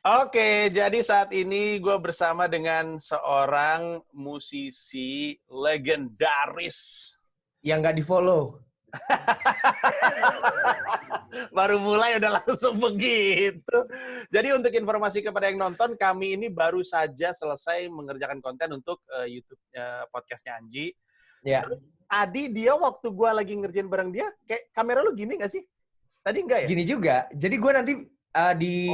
Oke, jadi saat ini gue bersama dengan seorang musisi legendaris. Yang nggak di-follow. Baru mulai udah langsung begitu. Jadi untuk informasi kepada yang nonton, kami ini baru saja selesai mengerjakan konten untuk YouTube podcastnya Anji. Ya. Terus Adi dia waktu gue lagi ngerjain bareng dia, kayak kamera lu gini nggak sih? Tadi enggak ya? Gini juga. Jadi gue nanti di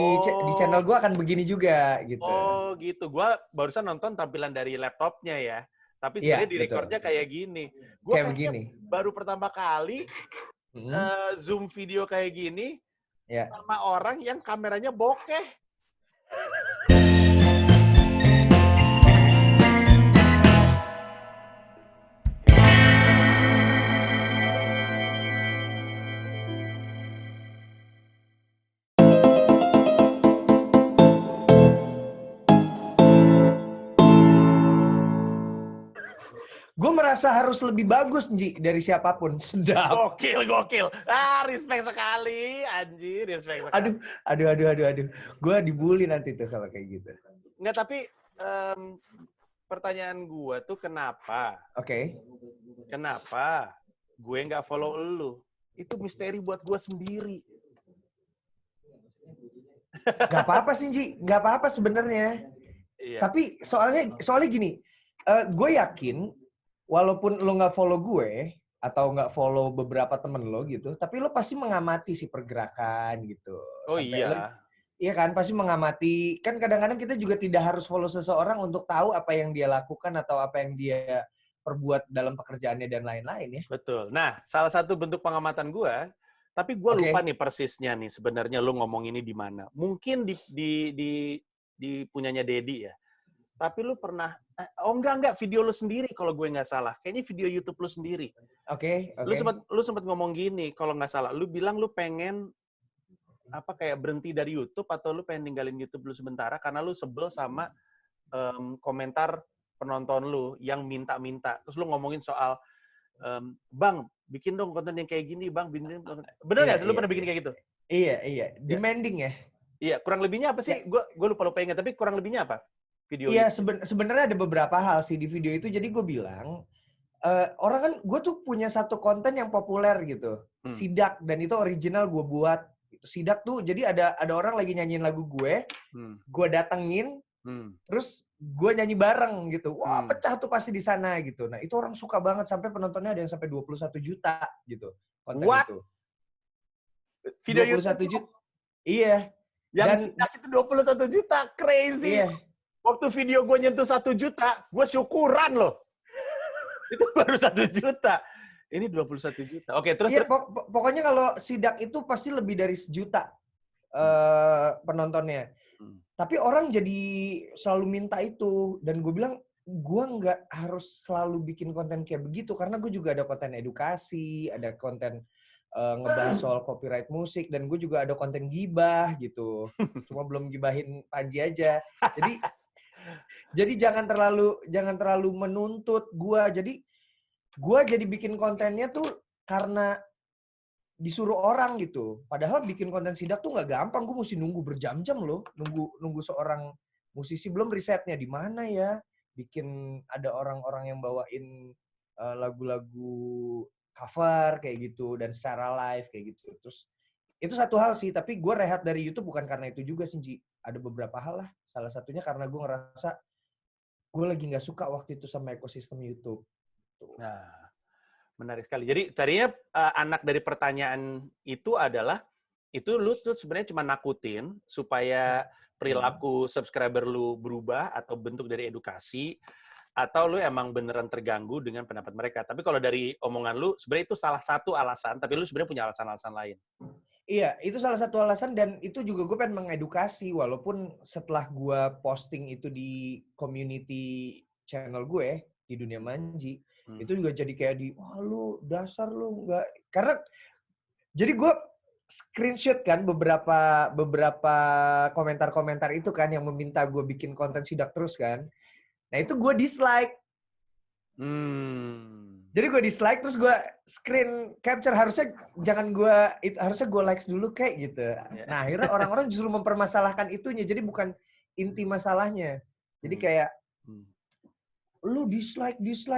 channel gue akan begini juga gitu. Oh gitu. Gue barusan nonton tampilan dari laptopnya ya. Tapi Iya, sebenarnya di betul. recordnya kayak gini. Gue Kayak kayaknya begini. baru pertama kali Zoom video kayak gini Ya. sama orang yang kameranya bokeh. Gue merasa harus lebih bagus, Nji, dari siapapun. Sedap. Gokil. Respect sekali, anjir, respect sekali. Aduh. Gue dibully nanti tuh kalau kayak gitu. Enggak, tapi pertanyaan gue tuh kenapa gue nggak follow elu? Itu misteri buat gue sendiri. Gak apa-apa sih, Nji. Gak apa-apa sebenarnya. Iya. Tapi soalnya gini, gue yakin walaupun lo nggak follow gue atau nggak follow beberapa temen lo gitu, tapi lo pasti mengamati si pergerakan gitu. Oh Sampai lo, iya. iya kan, pasti mengamati. Kan kadang-kadang kita juga tidak harus follow seseorang untuk tahu apa yang dia lakukan atau apa yang dia perbuat dalam pekerjaannya dan lain-lain ya. Betul. Nah, salah satu bentuk pengamatan gue, tapi gue lupa nih persisnya nih sebenarnya lu ngomong ini di mana. Mungkin di punyanya Dedi ya. Tapi lu pernah, enggak, video lu sendiri kalau gue nggak salah. Kayaknya video YouTube lu sendiri. Oke. Lu sempat ngomong gini kalau nggak salah. Lu bilang lu pengen apa kayak berhenti dari YouTube atau lu pengen ninggalin YouTube lu sementara karena lu sebel sama komentar penonton lu yang minta-minta. Terus lu ngomongin soal Bang, bikin dong konten yang kayak gini, Bang. Bener nggak? Lu pernah bikin kayak gitu? Iya. Demanding ya. Iya, kurang lebihnya apa sih? Gue lupa ingat, tapi kurang lebihnya apa? Video iya, itu. sebenarnya ada beberapa hal sih di video itu. Jadi gue bilang, orang kan, gue tuh punya satu konten yang populer gitu. Sidak, dan itu original gue buat. Sidak tuh, jadi ada orang lagi nyanyiin lagu gue datengin, terus gue nyanyi bareng gitu. Wah, pecah tuh pasti di sana gitu. Nah, itu orang suka banget, sampai penontonnya ada yang sampai 21 juta gitu konten What? itu. Video 21 YouTube? juta. Iya. Yang Sidak itu 21 juta, crazy. Iya. Waktu video gue nyentuh 1 juta, gue syukuran loh. Itu baru 1 juta. Ini 21 juta. Oke, terus. Iya, pokoknya kalau Sidak itu pasti lebih dari 1 juta penontonnya. Tapi orang jadi selalu minta itu. Dan gue bilang, gue nggak harus selalu bikin konten kayak begitu. Karena gue juga ada konten edukasi, ada konten ngebahas soal copyright musik, dan gue juga ada konten gibah gitu. Cuma belum gibahin Panji aja. Jadi jangan terlalu menuntut gue. Jadi gue jadi bikin kontennya tuh karena disuruh orang gitu. Padahal bikin konten Sidak tuh nggak gampang. Gue mesti nunggu berjam-jam loh. Nunggu seorang musisi. Belum risetnya di mana ya. Bikin ada orang-orang yang bawain lagu-lagu cover kayak gitu. Dan secara live kayak gitu. Terus itu satu hal sih. Tapi gue rehat dari YouTube bukan karena itu juga sih, Ji. Ada beberapa hal lah. Salah satunya karena gue ngerasa gue lagi nggak suka waktu itu sama ekosistem YouTube. Nah, menarik sekali. Jadi tadinya anak dari pertanyaan itu adalah, itu lu tuh sebenarnya cuma nakutin supaya perilaku subscriber lu berubah atau bentuk dari edukasi, atau lu emang beneran terganggu dengan pendapat mereka. Tapi kalau dari omongan lu, sebenarnya itu salah satu alasan, tapi lu sebenarnya punya alasan-alasan lain. Iya, itu salah satu alasan, dan itu juga gue pengen mengedukasi, walaupun setelah gue posting itu di community channel gue, di Dunia Manji, itu juga jadi kayak wah lu dasar lu nggak, karena jadi gue screenshot kan beberapa komentar-komentar itu kan yang meminta gue bikin konten Sidak terus kan. Nah itu gue dislike. Jadi gue dislike terus gue screen capture, harusnya gue likes dulu kayak gitu. Nah akhirnya orang-orang justru mempermasalahkan itunya, jadi bukan inti masalahnya. Jadi kayak lu dislike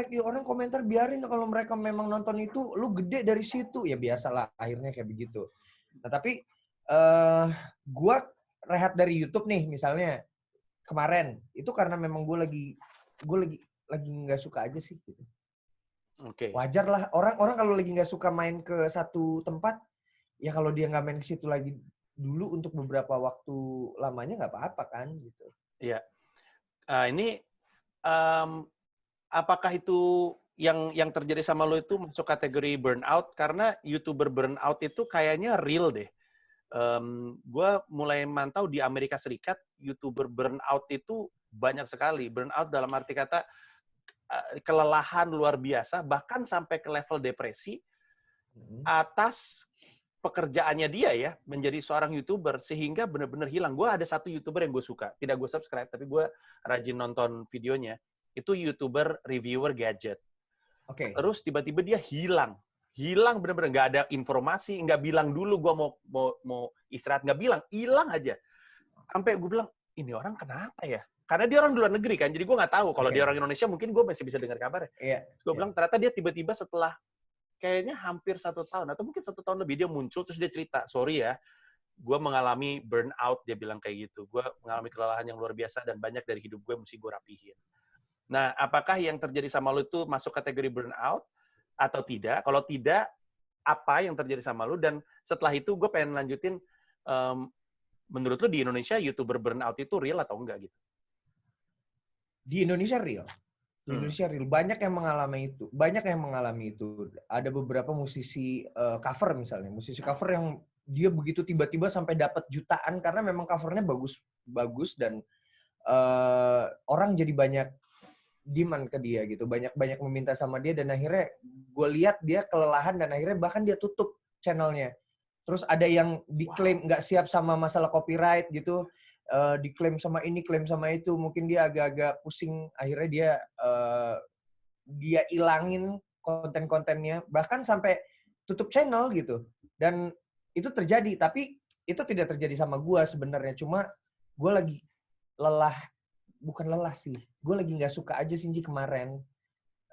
ya, orang komentar biarin, kalau mereka memang nonton itu lu gede dari situ ya, biasalah akhirnya kayak begitu. Nah tapi gue rehat dari YouTube nih misalnya kemarin itu karena memang gue lagi nggak suka aja sih gitu. Wajar lah, orang kalau lagi nggak suka main ke satu tempat ya, kalau dia nggak main ke situ lagi dulu untuk beberapa waktu lamanya nggak apa-apa kan gitu. Iya. Ini apakah itu yang terjadi sama lo itu masuk kategori burnout? Karena YouTuber burnout itu kayaknya real deh. Gue mulai mantau di Amerika Serikat, YouTuber burnout itu banyak sekali. Burnout dalam arti kata kelelahan luar biasa, bahkan sampai ke level depresi atas pekerjaannya dia ya, menjadi seorang YouTuber, sehingga benar-benar hilang. Gue ada satu YouTuber yang gue suka, tidak gue subscribe, tapi gue rajin nonton videonya. Itu YouTuber reviewer gadget. Terus tiba-tiba dia hilang benar-benar, nggak ada informasi, nggak bilang dulu gue mau istirahat, nggak bilang, hilang aja. Sampai gue bilang, ini orang kenapa ya? Karena dia orang di luar negeri kan, jadi gue nggak tahu. Kalau dia orang Indonesia, mungkin gue masih bisa dengar kabarnya. Gue bilang, ternyata dia tiba-tiba setelah kayaknya hampir 1 tahun, atau mungkin 1 tahun lebih, dia muncul, terus dia cerita, sorry ya, gue mengalami burnout, dia bilang kayak gitu. Gue mengalami kelelahan yang luar biasa, dan banyak dari hidup gue mesti gue rapihin. Nah, apakah yang terjadi sama lu itu masuk kategori burnout, atau tidak? Kalau tidak, apa yang terjadi sama lu? Dan setelah itu, gue pengen lanjutin, menurut lu di Indonesia, YouTuber burnout itu real atau enggak gitu? Di Indonesia real. Di Indonesia real. Banyak yang mengalami itu. Ada beberapa musisi cover misalnya. Musisi cover yang dia begitu tiba-tiba sampai dapat jutaan karena memang covernya bagus dan orang jadi banyak demand ke dia gitu. Banyak meminta sama dia, dan akhirnya gue lihat dia kelelahan dan akhirnya bahkan dia tutup channelnya. Terus ada yang diklaim nggak siap sama masalah copyright gitu. Diklaim sama ini, klaim sama itu, mungkin dia agak-agak pusing, akhirnya dia ilangin konten-kontennya, bahkan sampai tutup channel gitu. Dan itu terjadi, tapi itu tidak terjadi sama gue sebenarnya, cuma gue lagi bukan lelah sih, gue lagi nggak suka aja sih kemarin,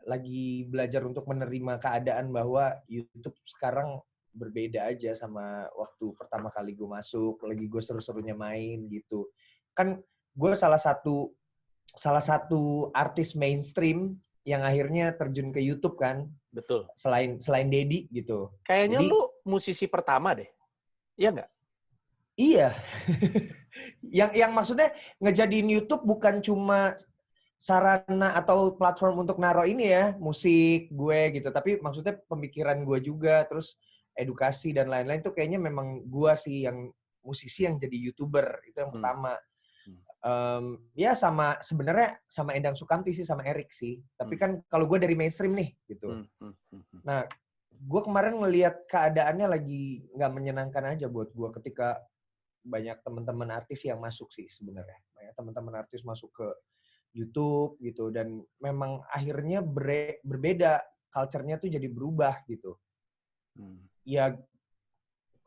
lagi belajar untuk menerima keadaan bahwa YouTube sekarang berbeda aja sama waktu pertama kali gue masuk, lagi gue seru-serunya main gitu. Kan gue salah satu artis mainstream yang akhirnya terjun ke YouTube kan. Betul. Selain Dedi gitu. Kayaknya lu musisi pertama deh. Iya nggak? Iya. yang maksudnya ngejadiin YouTube bukan cuma sarana atau platform untuk naro ini ya, musik gue gitu. Tapi maksudnya pemikiran gue juga, terus edukasi dan lain-lain tuh kayaknya memang gue sih yang musisi yang jadi YouTuber. Itu yang pertama. Ya sebenarnya sama Endang Sukamti sih, sama Erik sih. Tapi kan kalau gue dari mainstream nih gitu. Nah, gue kemarin ngelihat keadaannya lagi nggak menyenangkan aja buat gue ketika banyak teman-teman artis yang masuk sih sebenarnya. Banyak teman-teman artis masuk ke YouTube gitu, dan memang akhirnya berbeda, culture-nya tuh jadi berubah gitu. Ya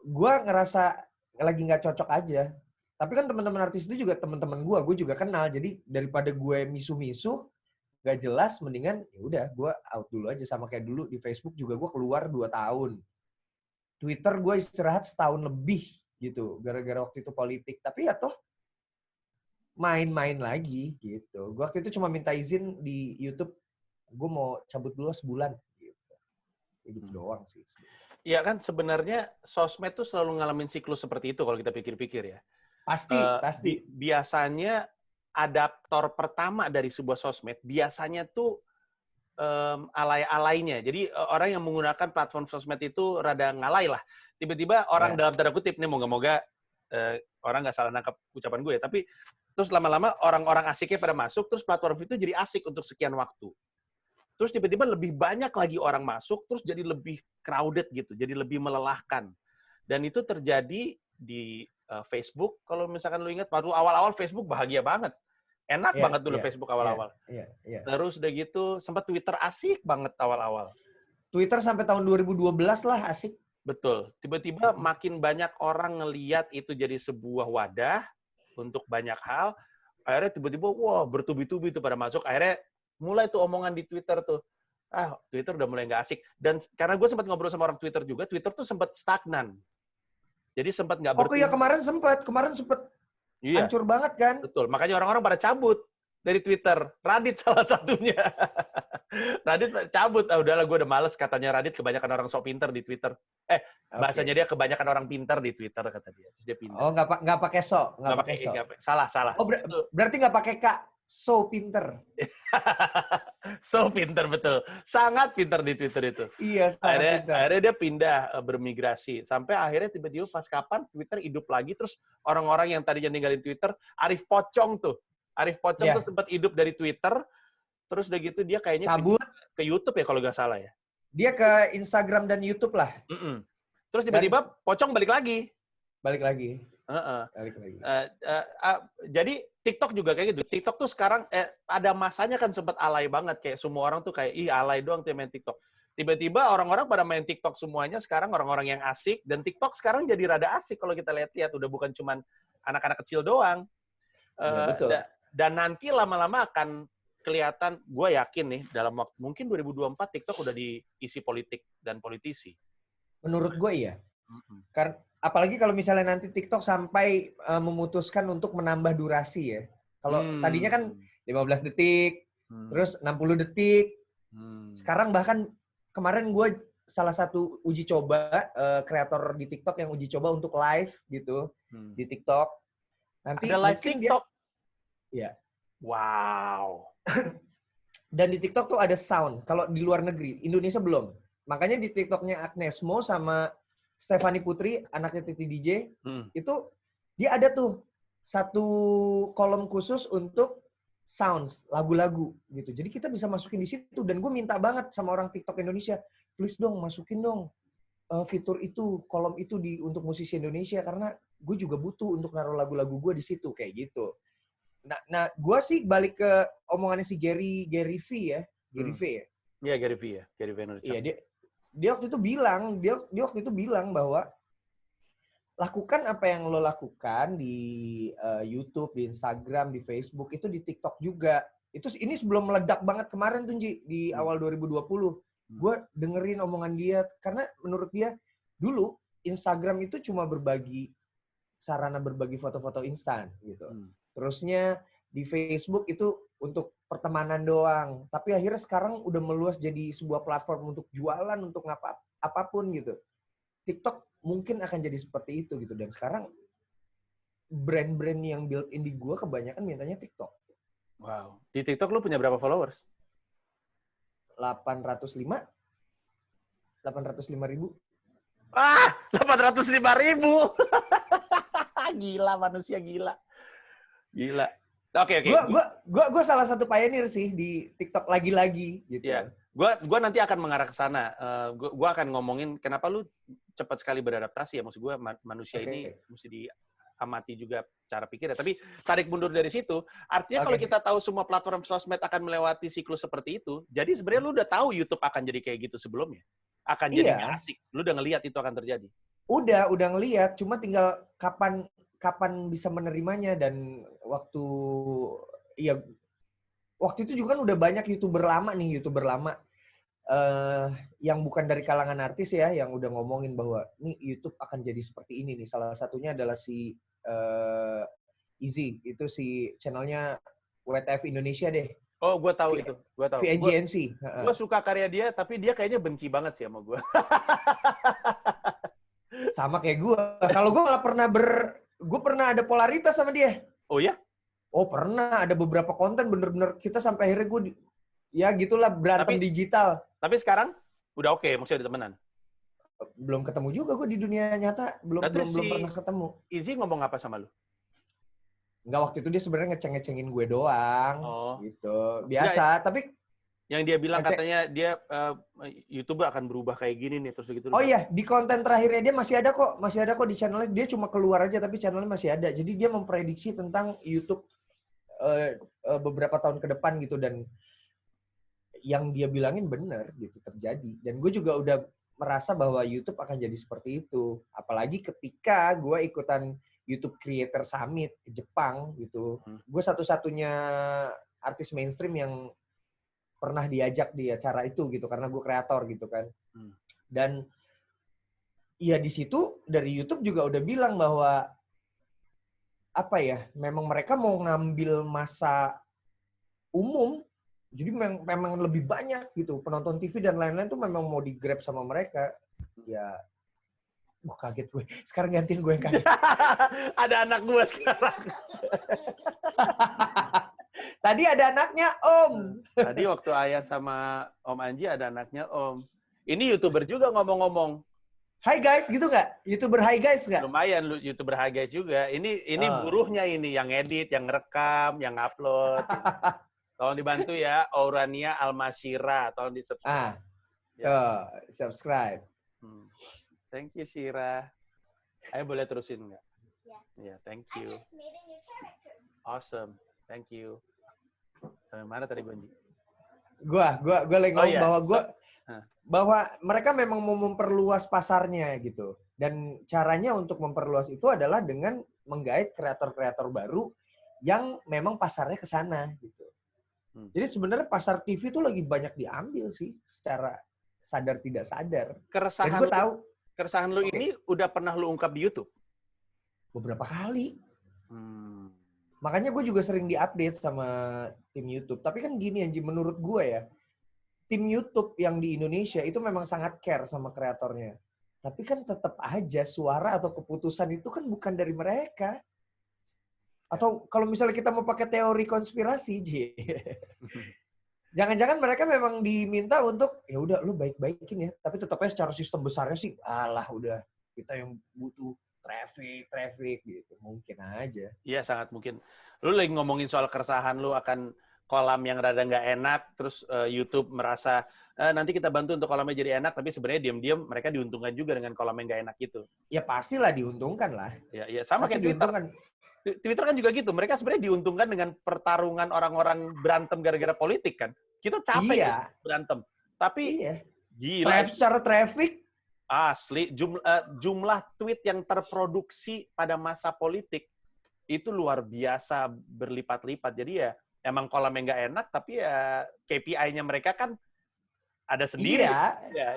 gue ngerasa lagi nggak cocok aja. Tapi kan teman-teman artis itu juga teman-teman gue juga kenal. Jadi daripada gue misu-misu nggak jelas, mendingan ya udah gue out dulu aja. Sama kayak dulu di Facebook juga gue keluar 2 tahun. Twitter gue istirahat 1 tahun lebih gitu, gara-gara waktu itu politik. Tapi ya toh main-main lagi gitu. Gue waktu itu cuma minta izin di YouTube, gue mau cabut dulu sebulan gitu. Gitu doang sih. Iya kan sebenarnya sosmed tuh selalu ngalamin siklus seperti itu kalau kita pikir-pikir ya. Pasti. Biasanya adaptor pertama dari sebuah sosmed biasanya tuh alay-alaynya. Jadi orang yang menggunakan platform sosmed itu rada ngalay lah. Tiba-tiba orang dalam tanda kutip nih, moga-moga orang nggak salah nangkap ucapan gue ya, tapi terus lama-lama orang-orang asiknya pada masuk, terus platform itu jadi asik untuk sekian waktu. Terus tiba-tiba lebih banyak lagi orang masuk, terus jadi lebih crowded gitu, jadi lebih melelahkan. Dan itu terjadi di Facebook. Kalau misalkan lu ingat, waktu awal-awal Facebook bahagia banget. Enak Iya, banget dulu iya, Facebook iya, awal-awal. iya, iya. Terus udah gitu sempat Twitter asik banget awal-awal. Twitter sampai tahun 2012 lah asik. Betul. Tiba-tiba makin banyak orang ngeliat itu jadi sebuah wadah untuk banyak hal. Akhirnya tiba-tiba, wah bertubi-tubi tuh pada masuk. Akhirnya mulai tuh omongan di Twitter tuh. Ah, Twitter udah mulai nggak asik. Dan karena gue sempat ngobrol sama orang Twitter juga, Twitter tuh sempat stagnan. Jadi sempat nggak Oh iya, bertumbuh. kemarin sempet Iya, hancur banget kan? betul. Makanya orang-orang pada cabut dari Twitter. Radit salah satunya. Radit cabut. Ah, udahlah, gue udah males. Katanya Radit kebanyakan orang sok pinter di Twitter. Bahasanya dia kebanyakan orang pinter di Twitter, kata dia. Terus dia pindah. Oh, nggak pakai so, nggak pakai so. Salah. Oh, berarti nggak pakai kak. So pinter. So pinter, betul. Sangat pinter di Twitter itu. Iya, sangat pinter. Akhirnya dia pindah, bermigrasi. Sampai akhirnya tiba-tiba pas kapan Twitter hidup lagi, terus orang-orang yang tadinya ninggalin Twitter, Arif Pocong tuh. Arif Pocong tuh sempat hidup dari Twitter, terus udah gitu dia kayaknya cabut ke YouTube ya kalau nggak salah ya. Dia ke Instagram dan YouTube lah. Terus tiba-tiba Pocong balik lagi. Balik lagi. Balik lagi. Jadi TikTok juga kayak gitu. TikTok tuh sekarang ada masanya kan sempat alay banget, kayak semua orang tuh kayak alay doang tuh main TikTok. Tiba-tiba orang-orang pada main TikTok semuanya sekarang orang-orang yang asik, dan TikTok sekarang jadi rada asik kalau kita lihat-lihat, udah bukan cuman anak-anak kecil doang. Betul. Dan nanti lama-lama akan kelihatan, gue yakin nih dalam waktu mungkin 2024 TikTok udah diisi politik dan politisi. Menurut gue iya. Karena apalagi kalau misalnya nanti TikTok sampai memutuskan untuk menambah durasi ya. Kalau tadinya kan 15 detik, terus 60 detik. Sekarang bahkan kemarin gue salah satu uji coba kreator di TikTok yang uji coba untuk live gitu di TikTok. Nanti ada live TikTok. Iya. Wow. Dan di TikTok tuh ada sound. Kalau di luar negeri, Indonesia belum. Makanya di TikToknya Agnes Mo sama Stephanie Putri, anaknya Titi DJ, itu dia ada tuh satu kolom khusus untuk sounds, lagu-lagu gitu. Jadi kita bisa masukin di situ. Dan gue minta banget sama orang TikTok Indonesia, please dong masukin dong fitur itu, kolom itu untuk musisi Indonesia, karena gue juga butuh untuk naruh lagu-lagu gue di situ kayak gitu. Nah, gue sih balik ke omongannya si Gary V ya, Gary V ya. Iya, Gary V ya, Gary Vaynerchuk. Iya, dia waktu itu bilang bahwa lakukan apa yang lo lakukan di YouTube, di Instagram, di Facebook, itu di TikTok juga. Ini sebelum meledak banget kemarin tuh di awal 2020. Gue dengerin omongan dia karena menurut dia dulu Instagram itu cuma sarana berbagi foto-foto instan gitu. Terusnya di Facebook itu untuk pertemanan doang. Tapi akhirnya sekarang udah meluas jadi sebuah platform untuk jualan, untuk apapun gitu. TikTok mungkin akan jadi seperti itu gitu. Dan sekarang brand-brand yang built-in di gue kebanyakan mintanya TikTok. Wow. Di TikTok lu punya berapa followers? 805 ribu. 805 ribu. Gila, manusia gila. Gila. Oke. Gue salah satu pioneer sih di TikTok lagi-lagi gitu. Iya. Gue nanti akan mengarah ke sana. Gue akan ngomongin kenapa lu cepat sekali beradaptasi ya. Maksud gue manusia ini mesti diamati juga cara pikirnya. Tapi tarik mundur dari situ, artinya kalau kita tahu semua platform sosmed akan melewati siklus seperti itu, jadi sebenarnya lu udah tahu YouTube akan jadi kayak gitu sebelumnya. Akan jadi nggak asik. Lu udah ngelihat itu akan terjadi. Udah ngelihat. Cuma tinggal kapan bisa menerimanya. Dan waktu itu juga kan udah banyak YouTuber lama yang bukan dari kalangan artis ya, yang udah ngomongin bahwa nih YouTube akan jadi seperti ini nih. Salah satunya adalah si Easy, itu si channelnya WTF Indonesia deh. Oh, gue tahu itu. Gue tahu. VNGNC. Gue suka karya dia, tapi dia kayaknya benci banget sih sama gue. Sama kayak gue. Kalau gue malah pernah ada polaritas sama dia. Oh ya? Oh pernah, ada beberapa konten bener-bener kita sampai akhirnya gue ya gitulah berantem digital. Tapi sekarang udah oke, maksudnya udah temenan? Belum ketemu juga gue di dunia nyata, belum pernah ketemu. Izzy ngomong apa sama lu? Enggak, waktu itu dia sebenarnya ngecengin gue doang, gitu. Biasa, tapi yang dia bilang katanya dia YouTuber akan berubah kayak gini nih terus begitu. Oh iya, di konten terakhirnya dia masih ada kok di channelnya. Dia cuma keluar aja tapi channelnya masih ada. Jadi dia memprediksi tentang YouTube beberapa tahun ke depan gitu, dan yang dia bilangin benar gitu terjadi. Dan gue juga udah merasa bahwa YouTube akan jadi seperti itu. Apalagi ketika gue ikutan YouTube Creator Summit ke Jepang gitu. Gue satu-satunya artis mainstream yang pernah diajak di acara itu gitu, karena gue kreator gitu kan. Dan ya di situ dari YouTube juga udah bilang bahwa apa ya, memang mereka mau ngambil masa umum, jadi memang lebih banyak gitu penonton TV dan lain-lain tuh memang mau di-grab sama mereka. Ya, kaget gue. Sekarang gantiin gue yang kaget. Ada anak gue sekarang. Tadi ada anaknya Om. Tadi waktu Ayah sama Om Anji ada anaknya Om. Ini YouTuber juga ngomong-ngomong. Hai guys, gitu nggak? YouTuber hai guys nggak? Lumayan YouTuber harga juga. Ini buruhnya ini yang edit, yang rekam, yang upload. Gitu. Tolong dibantu ya, Aurania Almasira. Tolong di-subscribe. Subscribe. Thank you, Shira. Ayo boleh terusin nggak? Yeah. Yeah, thank you. I just made a new character. Awesome. Thank you. Sampai mana tadi, Gonji? Gua lagi ngomong bahwa mereka memang mau memperluas pasarnya gitu. Dan caranya untuk memperluas itu adalah dengan menggait kreator-kreator baru yang memang pasarnya ke sana gitu. Jadi sebenarnya pasar TV itu lagi banyak diambil sih secara sadar tidak sadar. Dan gue tahu keresahan lu ini udah pernah lu ungkap di YouTube? Beberapa kali. Makanya gue juga sering diupdate sama tim YouTube. Tapi kan gini Anji, menurut gue ya, tim YouTube yang di Indonesia itu memang sangat care sama kreatornya. Tapi kan tetap aja suara atau keputusan itu kan bukan dari mereka. Atau kalau misalnya kita mau pakai teori konspirasi, jangan-jangan mereka memang diminta untuk ya udah lu baik-baikin ya, tapi tetapnya secara sistem besarnya sih, alah udah kita yang butuh traffic gitu. Mungkin aja. Iya, sangat mungkin. Lu lagi ngomongin soal keresahan lu akan kolam yang rada nggak enak, terus YouTube merasa nanti kita bantu untuk kolamnya jadi enak, tapi sebenarnya diam-diam mereka diuntungkan juga dengan kolam yang nggak enak itu. Ya pastilah diuntungkan lah. Ya sama pasti kayak diuntungkan. Twitter kan juga gitu. Mereka sebenarnya diuntungkan dengan pertarungan orang-orang berantem gara-gara politik kan. Kita capek berantem. Tapi gila. Secara traffic asli jumlah tweet yang terproduksi pada masa politik itu luar biasa berlipat-lipat. Jadi ya emang kolamnya nggak enak, tapi ya KPI-nya mereka kan ada sendiri.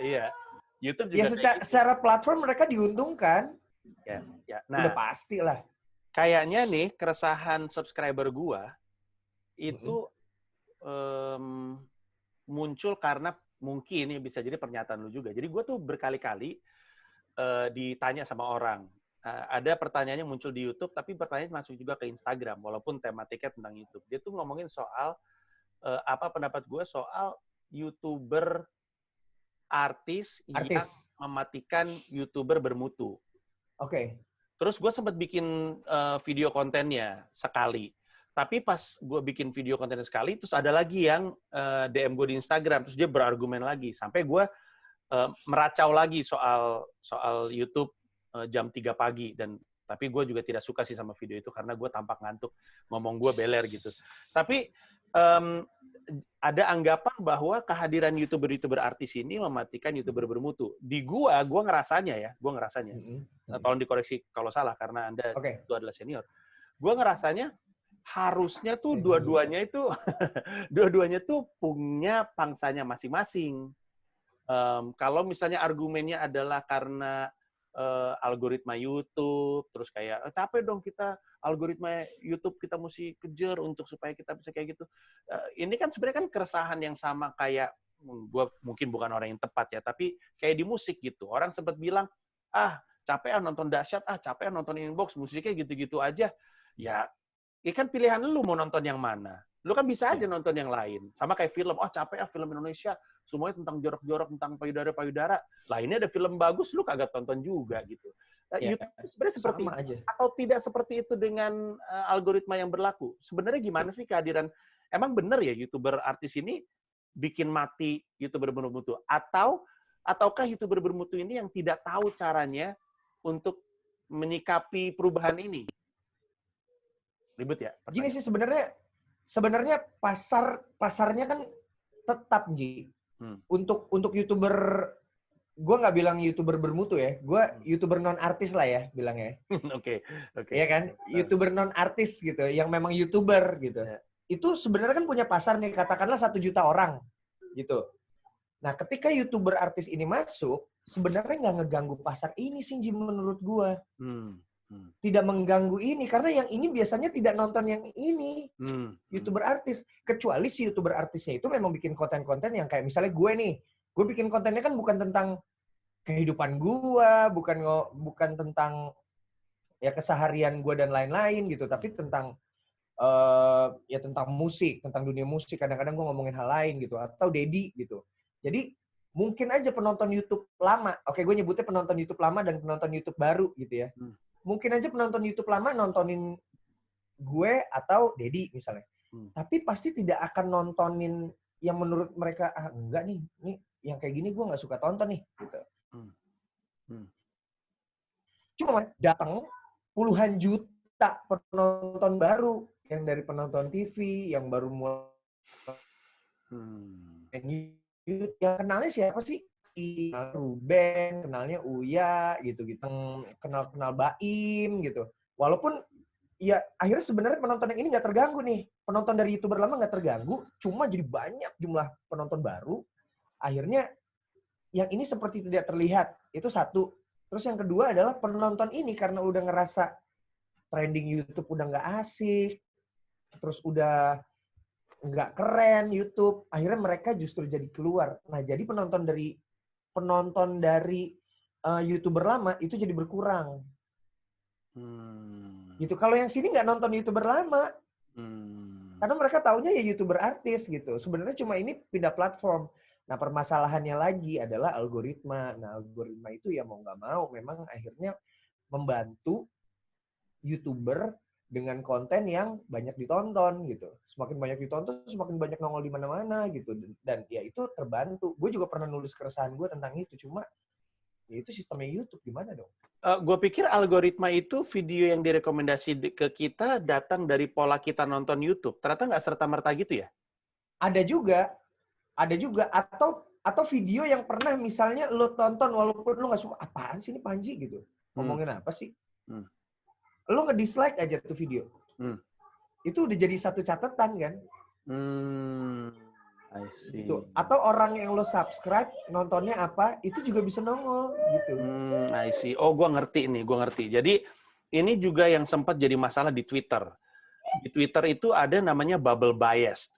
Iya. YouTube juga secara platform mereka diuntungkan. Ya. Nah, udah pasti lah. Kayaknya nih keresahan subscriber gua itu muncul karena mungkin ya bisa jadi pernyataan lu juga. Jadi gua tuh berkali-kali ditanya sama orang. Ada pertanyaannya muncul di YouTube, tapi pertanyaan masuk juga ke Instagram, walaupun tematiknya tentang YouTube. Dia tuh ngomongin soal apa pendapat gue soal YouTuber artis yang mematikan YouTuber bermutu. Oke. Terus gue sempat bikin video kontennya sekali. Tapi pas gue bikin video kontennya sekali, terus ada lagi yang DM gue di Instagram, terus dia berargumen lagi. Sampai gue meracau lagi soal YouTube jam 3 pagi. Tapi gue juga tidak suka sih sama video itu, karena gue tampak ngantuk. Ngomong gue beler gitu. Tapi ada anggapan bahwa kehadiran YouTuber artis ini mematikan YouTuber bermutu. Di gue ngerasanya. Tolong dikoreksi kalau salah karena Anda itu adalah senior. Gue ngerasanya harusnya tuh dua-duanya tuh punya pangsanya masing-masing. Kalau misalnya argumennya adalah karena algoritma YouTube, terus kayak capek dong kita algoritma YouTube kita mesti kejar untuk supaya kita bisa kayak gitu. Ini kan sebenarnya kan keresahan yang sama kayak gue mungkin bukan orang yang tepat ya, tapi kayak di musik gitu. Orang sempat bilang, capek nonton dahsyat, capek nonton inbox, musiknya gitu-gitu aja. Ya kan pilihan lu mau nonton yang mana. Lu kan bisa aja nonton yang lain. Sama kayak film, capek film Indonesia, semuanya tentang jorok-jorok, tentang payudara-payudara. Lah ini ada film bagus, lu kagak tonton juga gitu. YouTube sebenarnya seperti itu. Atau tidak seperti itu dengan algoritma yang berlaku. Sebenarnya gimana sih kehadiran, emang bener ya YouTuber artis ini bikin mati YouTuber bermutu? Ataukah YouTuber bermutu ini yang tidak tahu caranya untuk menyikapi perubahan ini? Ribet ya? Gini sih sebenarnya sebenarnya pasarnya kan tetap, Ji. Untuk YouTuber, gue nggak bilang YouTuber bermutu ya, gue YouTuber non-artis lah ya bilangnya. Oke. Iya kan? YouTuber non-artis gitu, yang memang YouTuber gitu. Itu sebenarnya kan punya pasar nih, katakanlah 1 juta orang gitu. Nah, ketika YouTuber artis ini masuk, sebenarnya nggak ngeganggu pasar ini sih, Jim, menurut gue. Tidak mengganggu ini, karena yang ini biasanya tidak nonton yang ini, YouTuber artis. Kecuali si YouTuber artisnya itu memang bikin konten-konten yang kayak misalnya gue nih, gue bikin kontennya kan bukan tentang kehidupan gue, bukan tentang ya keseharian gue dan lain-lain gitu, tapi tentang ya tentang musik, tentang dunia musik. Kadang-kadang gue ngomongin hal lain gitu, atau Dedi gitu. Jadi mungkin aja penonton YouTube lama, oke gue nyebutnya penonton YouTube lama dan penonton YouTube baru gitu ya. Mungkin aja penonton YouTube lama nontonin gue atau Dedi misalnya. Tapi pasti tidak akan nontonin yang menurut mereka, enggak nih yang kayak gini gue nggak suka tonton nih gitu. Cuma datang puluhan juta penonton baru yang dari penonton TV yang baru mulai yang kenalnya siapa sih? Ruben, kenalnya Uya gitu, kenal Baim gitu. Walaupun ya akhirnya sebenarnya penonton yang ini nggak terganggu nih, penonton dari YouTuber lama nggak terganggu, cuma jadi banyak jumlah penonton baru. Akhirnya yang ini seperti tidak terlihat, itu satu. Terus yang kedua adalah penonton ini karena udah ngerasa trending YouTube udah nggak asik, terus udah nggak keren YouTube, akhirnya mereka justru jadi keluar. Nah, jadi penonton dari YouTuber lama itu jadi berkurang. Gitu. Kalau yang sini nggak nonton YouTuber lama. Karena mereka taunya ya YouTuber artis gitu. Sebenarnya cuma ini pindah platform. Nah, permasalahannya lagi adalah algoritma. Nah, algoritma itu ya mau nggak mau memang akhirnya membantu YouTuber dengan konten yang banyak ditonton gitu. Semakin banyak ditonton, semakin banyak nongol di mana-mana gitu. Dan ya itu terbantu. Gue juga pernah nulis keresahan gue tentang itu. Cuma ya itu sistemnya YouTube, gimana dong? Gue pikir algoritma itu video yang direkomendasi ke kita datang dari pola kita nonton YouTube. Ternyata nggak serta-merta gitu ya? Ada juga. Atau video yang pernah misalnya lo tonton walaupun lo nggak suka, apaan sih ini Panji gitu. Ngomongin apa sih? Lo nge-dislike aja tuh video. Itu udah jadi satu catatan kan? I see. Gitu. Atau orang yang lo subscribe, nontonnya apa, itu juga bisa nongol gitu. I see. Oh, gue ngerti. Jadi, ini juga yang sempat jadi masalah di Twitter. Di Twitter itu ada namanya bubble bias.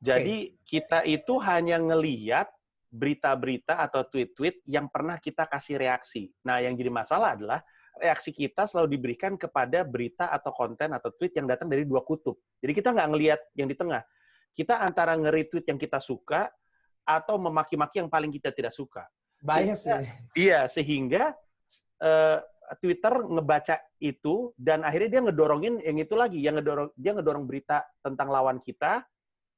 Jadi, kita itu hanya ngeliat berita-berita atau tweet-tweet yang pernah kita kasih reaksi. Nah, yang jadi masalah adalah reaksi kita selalu diberikan kepada berita atau konten atau tweet yang datang dari 2 kutub. Jadi kita nggak ngelihat yang di tengah. Kita antara nge-retweet yang kita suka atau memaki-maki yang paling kita tidak suka. Bias ya? Iya, sehingga Twitter ngebaca itu dan akhirnya dia ngedorongin yang itu lagi, dia ngedorong berita tentang lawan kita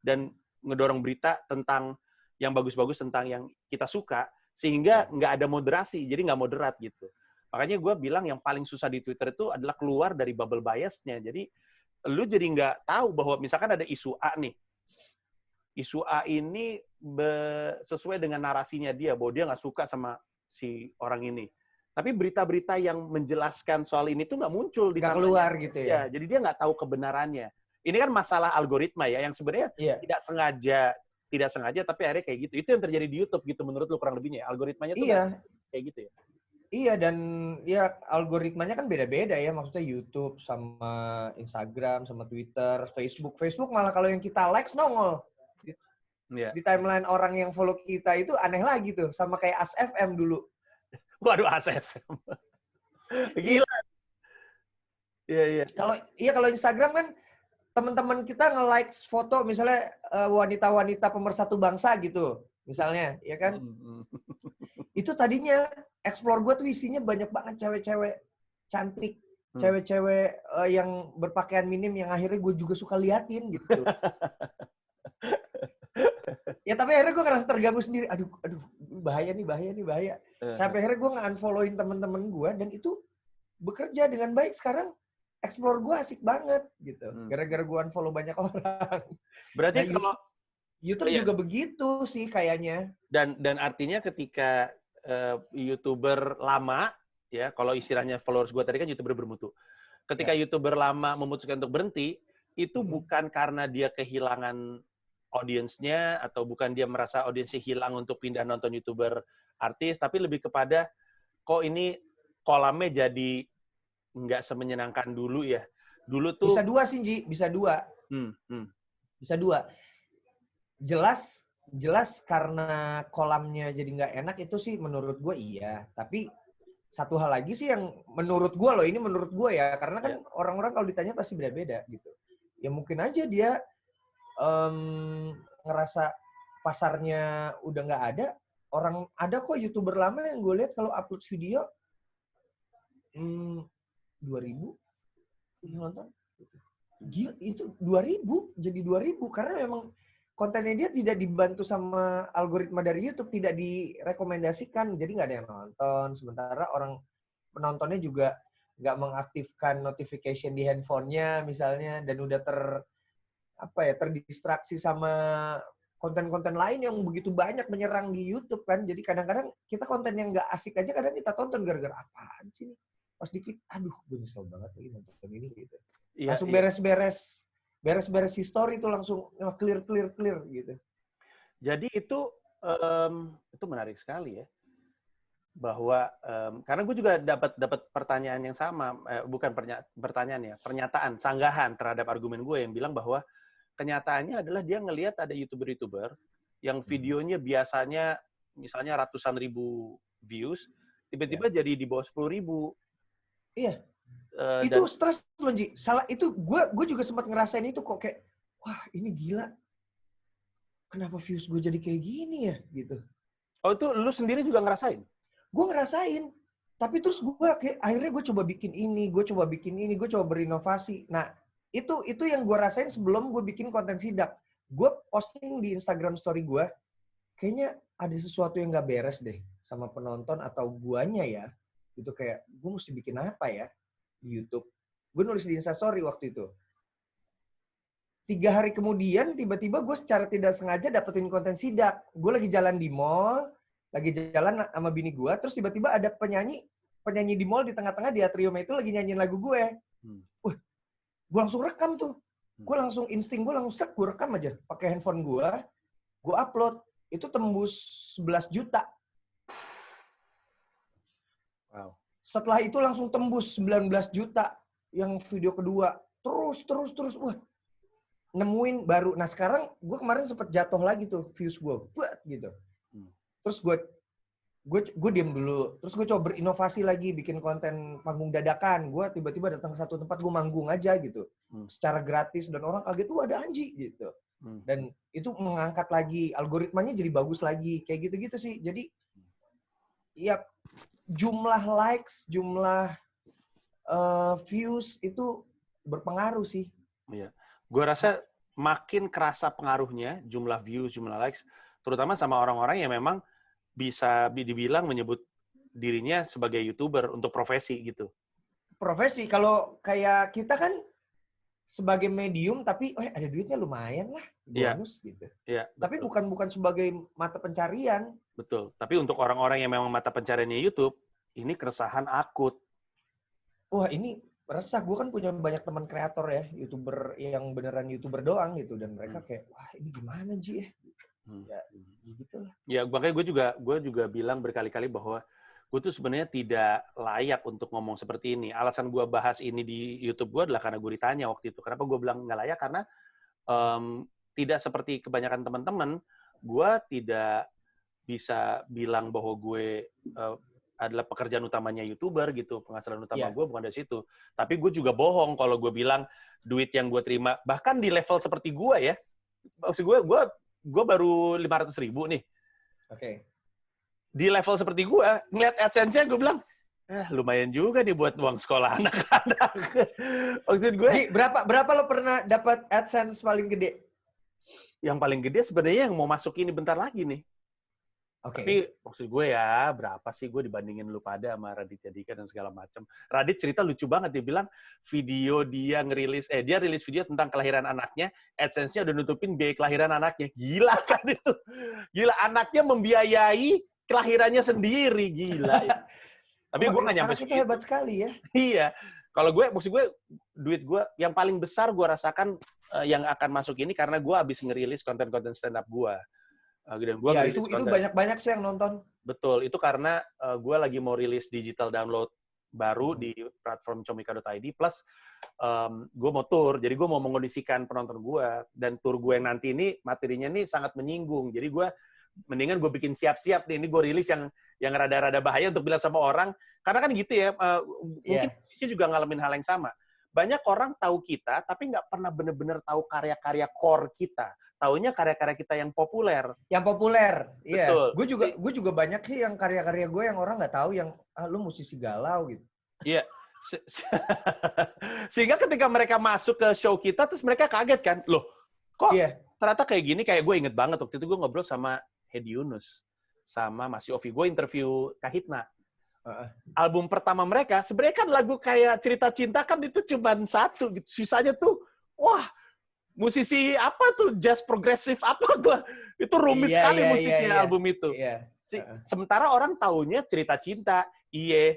dan ngedorong berita tentang yang bagus-bagus tentang yang kita suka, sehingga nggak ada moderasi, jadi nggak moderat gitu. Makanya gue bilang yang paling susah di Twitter itu adalah keluar dari bubble bias-nya. Jadi, lu jadi nggak tahu bahwa misalkan ada isu A nih. Isu A ini sesuai dengan narasinya dia, bahwa dia nggak suka sama si orang ini. Tapi berita-berita yang menjelaskan soal ini tuh nggak muncul di nggak keluar gitu ya? Ya, jadi dia nggak tahu kebenarannya. Ini kan masalah algoritma ya, yang sebenarnya tidak sengaja, tapi akhirnya kayak gitu. Itu yang terjadi di YouTube gitu, menurut lu kurang lebihnya. Algoritmanya tuh kayak gitu ya? Iya, dan ya algoritmanya kan beda-beda ya. Maksudnya YouTube sama Instagram, sama Twitter, Facebook. Facebook malah kalau yang kita likes nongol. Di timeline orang yang follow kita itu aneh lagi tuh. Sama kayak ASFM dulu. Waduh, ASFM. Gila. Iya. Kalau Instagram kan teman-teman kita nge-likes foto misalnya wanita-wanita pemersatu bangsa gitu. Misalnya, ya kan? Itu tadinya explore gue tuh isinya banyak banget cewek-cewek cantik, cewek-cewek yang berpakaian minim yang akhirnya gue juga suka liatin gitu. Ya tapi akhirnya gue ngerasa terganggu sendiri. Aduh, bahaya nih. Sampai akhirnya gue nge-unfollow-in teman-teman gue dan itu bekerja dengan baik. Sekarang explore gue asik banget gitu. Gara-gara gue unfollow banyak orang. Berarti Nah, kalau YouTube juga begitu sih kayaknya. Dan artinya ketika YouTuber lama, ya kalau istilahnya followers gue tadi kan YouTuber bermutu. Ketika YouTuber lama memutuskan untuk berhenti, itu bukan karena dia kehilangan audiensnya atau bukan dia merasa audiensnya hilang untuk pindah nonton YouTuber artis, tapi lebih kepada kok ini kolamnya jadi nggak semenyenangkan dulu ya. Dulu tuh bisa dua sih, Ji. Bisa dua. Bisa dua. Jelas karena kolamnya jadi nggak enak itu sih menurut gue iya. Tapi satu hal lagi sih yang menurut gue loh, ini menurut gue ya. Karena kan orang-orang kalau ditanya pasti beda-beda gitu. Ya mungkin aja dia ngerasa pasarnya udah nggak ada. Ada kok YouTuber lama yang gue lihat kalau upload video 2.000 nonton. Gila, itu 2.000 jadi 2.000 karena memang kontennya dia tidak dibantu sama algoritma dari YouTube, tidak direkomendasikan, jadi nggak ada yang nonton. Sementara orang penontonnya juga nggak mengaktifkan notification di handphonenya misalnya, dan udah terdistraksi sama konten-konten lain yang begitu banyak menyerang di YouTube kan. Jadi kadang-kadang kita konten yang nggak asik aja kadang kita tonton gara-gara apaan sih nih. Pas diklik, aduh gue nyesel banget lagi nonton ini gitu. Langsung beres-beres history itu langsung clear gitu. Jadi itu menarik sekali ya, bahwa karena gue juga dapat pertanyaan yang sama, bukan pertanyaan ya, pernyataan sanggahan terhadap argumen gue yang bilang bahwa kenyataannya adalah dia ngelihat ada YouTuber yang videonya biasanya misalnya ratusan ribu views, tiba-tiba jadi di bawah 10.000. Iya. Itu stres loh, Ji. Salah itu gue juga sempat ngerasain itu kok, kayak wah ini gila. Kenapa views gue jadi kayak gini ya gitu. Oh, itu lu sendiri juga ngerasain? Gue ngerasain. Tapi terus akhirnya gue coba bikin ini, gue coba berinovasi. Nah, itu yang gue rasain sebelum gue bikin konten sidak. Gue posting di Instagram story gue, kayaknya ada sesuatu yang gak beres deh sama penonton atau guanya ya. Gitu, kayak gue mesti bikin apa ya di YouTube. Gue nulis di Instastory waktu itu. 3 hari kemudian tiba-tiba gue secara tidak sengaja dapetin konten sidak. Gue lagi jalan di mall, lagi jalan sama bini gue, terus tiba-tiba ada penyanyi di mall di tengah-tengah di atrium itu lagi nyanyiin lagu gue. Wah, gue langsung rekam tuh. Gue langsung insting gue langsung gue rekam aja pakai handphone gue upload. Itu tembus 11 juta. Wow. Setelah itu langsung tembus 19 juta yang video kedua. Terus. Wah, nemuin baru. Nah sekarang gue kemarin sempet jatuh lagi tuh views gue. Buat gitu. Terus gue diam dulu. Terus gue coba berinovasi lagi, bikin konten panggung dadakan. Gue tiba-tiba datang ke satu tempat, gue manggung aja gitu. Secara gratis. Dan orang kaget, tuh ada Anji gitu. Dan itu mengangkat lagi. Algoritmanya jadi bagus lagi. Kayak gitu-gitu sih. Jadi ya jumlah likes, jumlah views itu berpengaruh sih. Iya. Gue rasa makin kerasa pengaruhnya jumlah views, jumlah likes, terutama sama orang-orang yang memang bisa dibilang menyebut dirinya sebagai YouTuber untuk profesi gitu. Profesi, kalau kayak kita kan sebagai medium, tapi ada duitnya lumayan lah, bonus gitu. Iya. Tapi bukan sebagai mata pencarian. Betul. Tapi untuk orang-orang yang memang mata pencariannya YouTube, ini keresahan akut. Wah, ini resah. Gue kan punya banyak teman kreator ya, YouTuber yang beneran YouTuber doang gitu. Dan mereka kayak, wah ini gimana Ji ya? Ya, gitu lah. Ya, makanya gue juga bilang berkali-kali bahwa gue tuh sebenarnya tidak layak untuk ngomong seperti ini. Alasan gue bahas ini di YouTube gue adalah karena gue ditanya waktu itu. Kenapa gue bilang nggak layak? Karena tidak seperti kebanyakan teman-teman, gue tidak bisa bilang bahwa gue adalah pekerjaan utamanya YouTuber gitu. Penghasilan utama gue bukan dari situ. Tapi gue juga bohong kalau gue bilang duit yang gue terima, bahkan di level seperti gue ya, maksud gue baru 500.000 nih. Oke. Di level seperti gue, ngeliat AdSense-nya gue bilang, lumayan juga nih buat uang sekolah anak-anak. Maksud gue, Ji, berapa lo pernah dapat AdSense paling gede? Yang paling gede sebenarnya yang mau masuk ini bentar lagi nih. Oke. Tapi maksud gue ya, berapa sih gue dibandingin lu pada sama Raditya Dika dan segala macam. Radit cerita lucu banget, dia bilang video dia dia rilis video tentang kelahiran anaknya, AdSense-nya udah nutupin biaya kelahiran anaknya. Gila kan itu? Gila, anaknya membiayai kelahirannya sendiri, gila. Tapi gue nggak nyampe anak itu segitu. hebat sekali ya. Iya. Kalau gue, maksud gue, duit gue yang paling besar gue rasakan yang akan masuk ini karena gue habis ngerilis konten-konten stand up gue. Dan gua Ya, itu banyak sih yang nonton. Betul, itu karena gue lagi mau rilis digital download baru di platform comika.id, plus gue mau tour, jadi gue mau mengondisikan penonton gue, dan tour gue yang nanti ini materinya ini sangat menyinggung, jadi gue mendingan gue bikin siap-siap nih, ini gue rilis yang rada-rada bahaya untuk bilang sama orang, karena kan gitu ya, mungkin sisi juga ngalamin hal yang sama. Banyak orang tahu kita, tapi nggak pernah bener-bener tahu karya-karya core kita. Taunya karya-karya kita yang populer. Yang populer, iya. Betul. Gue juga banyak sih yang karya-karya gue yang orang nggak tahu, yang lu musisi galau gitu. Iya. Sehingga ketika mereka masuk ke show kita, terus mereka kaget kan, loh, kok ternyata kayak gini, kayak gue inget banget waktu itu gue ngobrol sama Hedi Yunus, sama Mas Yofi, gue interview Kahitna. Album pertama mereka, sebenarnya kan lagu kayak Cerita Cinta kan itu cuma satu, gitu. Sisanya tuh, wah, musisi apa tuh, jazz progresif apa gue, itu rumit sekali musiknya album itu. Sementara orang taunya Cerita Cinta, iye.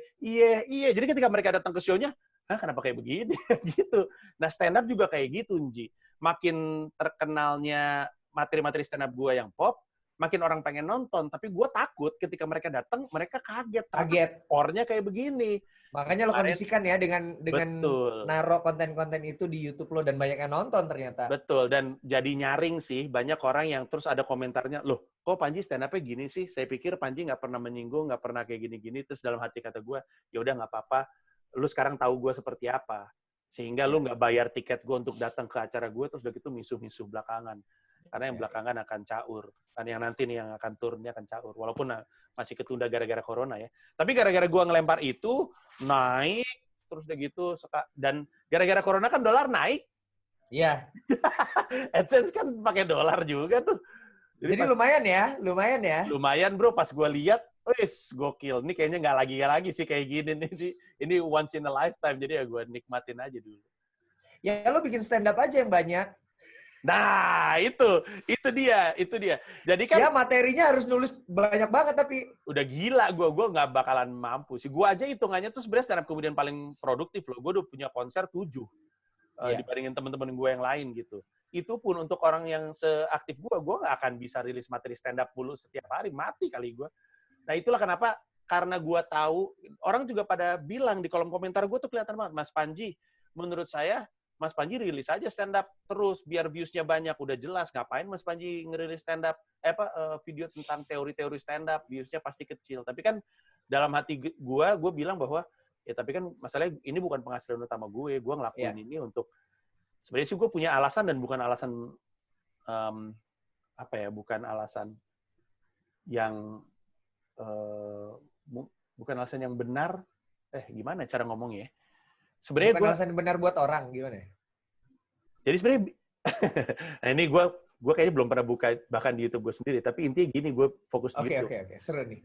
Jadi ketika mereka datang ke show-nya, kenapa kayak begini? Gitu. Nah, stand up juga kayak gitu, Nji. Makin terkenalnya materi-materi stand up gue yang pop, makin orang pengen nonton, tapi gue takut ketika mereka datang, mereka kaget. Core-nya kayak begini. Makanya lo kondisikan ya dengan naruh konten-konten itu di YouTube lo, dan banyak yang nonton ternyata. Betul, dan jadi nyaring sih. Banyak orang yang terus ada komentarnya, loh, kok Panji stand up-nya gini sih? Saya pikir Panji nggak pernah menyinggung, nggak pernah kayak gini-gini. Terus dalam hati kata gue, ya udah nggak apa-apa, lu sekarang tahu gue seperti apa. Sehingga lu nggak bayar tiket gue untuk datang ke acara gue, terus udah gitu misuh-misuh belakangan. Karena yang belakangan akan caur. Kan yang nanti nih yang akan turunnya akan caur. Walaupun masih ketunda gara-gara corona ya. Tapi gara-gara gue ngelempar itu, naik, terus udah gitu. Dan gara-gara corona kan dolar naik. Iya. AdSense kan pakai dolar juga tuh. Jadi lumayan ya. Lumayan bro, pas gue lihat, wis gokil. Ini kayaknya nggak lagi sih kayak gini nih. Ini once in a lifetime, jadi ya gue nikmatin aja dulu. Ya lo bikin stand up aja yang banyak. Nah, itu dia. Jadi kan ya materinya harus nulis banyak banget, tapi udah gila gue nggak bakalan mampu sih. Gue aja hitungannya tuh sebenarnya stand up kemudian paling produktif loh. Gue udah punya konser 7 dibandingin teman-teman gue yang lain gitu. Itu pun untuk orang yang seaktif gue nggak akan bisa rilis materi stand up mulu setiap hari, mati kali gue. Nah itulah kenapa, karena gue tahu orang juga pada bilang di kolom komentar gue tuh kelihatan banget, Mas Panji, menurut saya Mas Panji rilis aja stand up terus biar views-nya banyak, udah jelas ngapain Mas Panji ngerilis stand up video tentang teori-teori stand up, views-nya pasti kecil. Tapi kan dalam hati gue bilang bahwa ya tapi kan masalahnya ini bukan penghasilan utama gue ngelakuin ini untuk sebenarnya sih gue punya alasan dan bukan alasan bukan alasan yang bukan alasan yang benar. Gimana cara ngomongnya? Sebenarnya bukan alasan benar buat orang, gimana? Jadi sebenarnya, nah ini gue kayaknya belum pernah buka bahkan di YouTube gue sendiri, tapi intinya gini, gue fokus di YouTube. Oke, seru nih.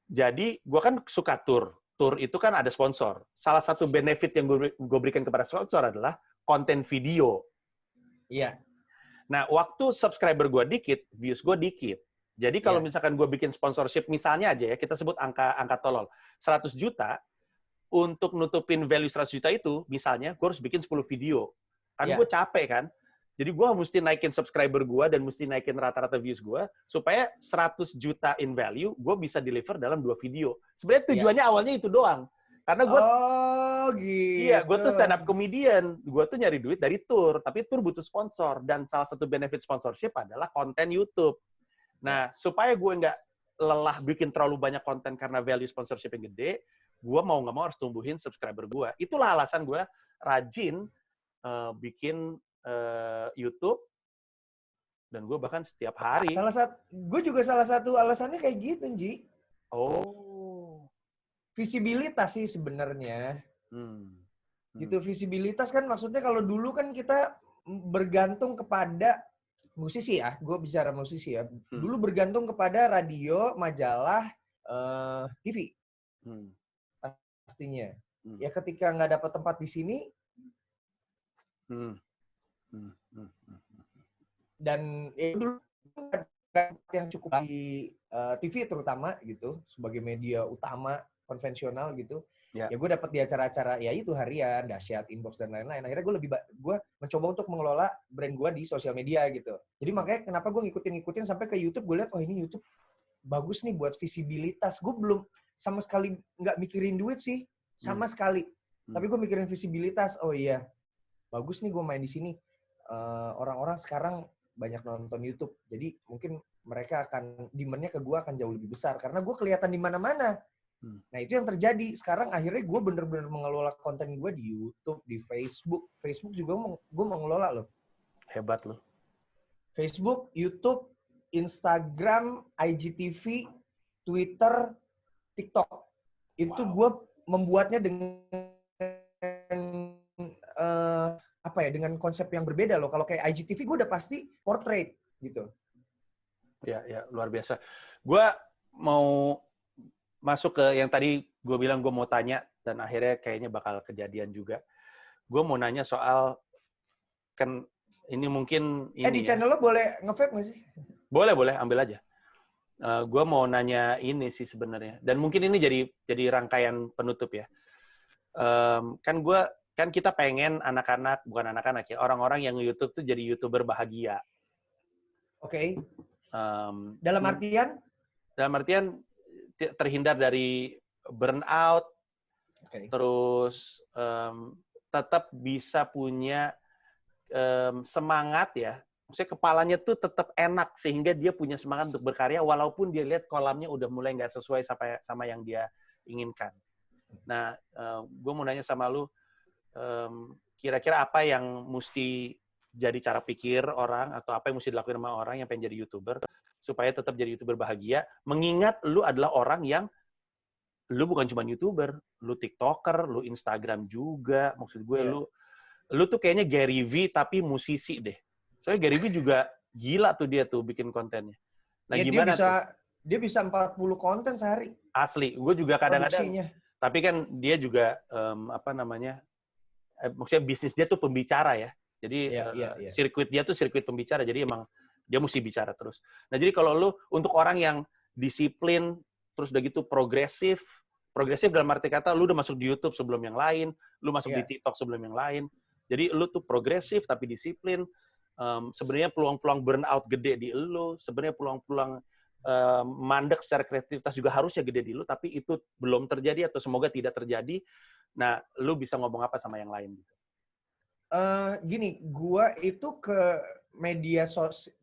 Jadi gue kan suka tour itu kan ada sponsor. Salah satu benefit yang gue berikan kepada sponsor adalah konten video. Iya. Nah, waktu subscriber gue dikit, views gue dikit. Jadi kalau misalkan gue bikin sponsorship, misalnya aja ya, kita sebut angka tolol, 100 juta, untuk nutupin value 100 juta itu, misalnya, gue harus bikin 10 video. Kan gue capek kan? Jadi gue mesti naikin subscriber gue dan mesti naikin rata-rata views gue, supaya 100 juta in value, gue bisa deliver dalam 2 video. Sebenarnya tujuannya awalnya itu doang. Karena gue, gitu. Iya, gue tuh stand up comedian. Gue tuh nyari duit dari tour, tapi tour butuh sponsor. Dan salah satu benefit sponsorship adalah konten YouTube. Nah, supaya gue nggak lelah bikin terlalu banyak konten karena value sponsorship yang gede, gue mau nggak mau harus tumbuhin subscriber gue. Itulah alasan gue rajin bikin YouTube, dan gue bahkan setiap hari. Gue juga salah satu alasannya kayak gitu, Ji. Oh. Visibilitas sih sebenarnya. Gitu, visibilitas kan maksudnya kalau dulu kan kita bergantung kepada musisi ya, gue bicara musisi ya. Dulu bergantung kepada radio, majalah, TV pastinya. Ya ketika nggak dapat tempat di sini, dan ya dulu yang cukup di TV terutama gitu, sebagai media utama konvensional gitu. Ya gue dapat di acara-acara ya itu harian, Dahsyat, Inbox dan lain-lain. Akhirnya gue mencoba untuk mengelola brand gue di sosial media gitu. Jadi makanya kenapa gue ngikutin sampai ke YouTube, gue lihat oh ini YouTube bagus nih buat visibilitas. Gue belum sama sekali nggak mikirin duit sih, sama sekali. Tapi gue mikirin visibilitas. Oh iya, bagus nih gue main di sini. Orang-orang sekarang banyak nonton YouTube. Jadi mungkin mereka akan demand-nya ke gue akan jauh lebih besar karena gue kelihatan di mana-mana. Nah itu yang terjadi. Sekarang akhirnya gue bener-bener mengelola konten gue di YouTube, di Facebook. Facebook juga gue mengelola loh. Hebat loh. Facebook, YouTube, Instagram, IGTV, Twitter, TikTok. Itu gue membuatnya dengan dengan konsep yang berbeda loh. Kalau kayak IGTV gue udah pasti portrait gitu. Ya luar biasa. Gue mau masuk ke yang tadi gue bilang gue mau tanya dan akhirnya kayaknya bakal kejadian juga. Gue mau nanya soal kan ini mungkin ini di channel lo boleh nge-vape nggak sih? Boleh ambil aja. Gue mau nanya ini sih sebenarnya dan mungkin ini jadi rangkaian penutup ya. Kan kita pengen anak-anak, bukan anak-anak ya, orang-orang yang YouTube tuh jadi YouTuber bahagia. Oke. Dalam artian? Dalam artian terhindar dari burnout, terus tetap bisa punya semangat ya. Maksudnya kepalanya tuh tetap enak sehingga dia punya semangat untuk berkarya walaupun dia lihat kolamnya udah mulai nggak sesuai sama yang dia inginkan. Nah, gue mau nanya sama lu, kira-kira apa yang mesti jadi cara pikir orang atau apa yang mesti dilakukan sama orang yang pengen jadi YouTuber supaya tetap jadi YouTuber bahagia, mengingat lu adalah orang yang lu bukan cuma YouTuber, lu TikToker, lu Instagram juga. Maksud gue lu tuh kayaknya Gary V tapi musisi deh. Soalnya Gary V juga gila tuh dia tuh bikin kontennya. Nah, ya, gimana dia bisa 40 konten sehari. Asli, gue juga kadang-kadang. Tapi kan dia juga maksudnya bisnis dia tuh pembicara ya. Jadi sirkuit dia tuh sirkuit pembicara. Jadi emang dia mesti bicara terus. Nah, jadi kalau lu untuk orang yang disiplin terus udah gitu progresif dalam arti kata lu udah masuk di YouTube sebelum yang lain, lu masuk di TikTok sebelum yang lain. Jadi lu tuh progresif tapi disiplin. Sebenarnya peluang-peluang burnout gede di lu, sebenarnya peluang-peluang mandek secara kreativitas juga harusnya gede di lu, tapi itu belum terjadi atau semoga tidak terjadi. Nah, lu bisa ngomong apa sama yang lain gitu? Gini, gua itu ke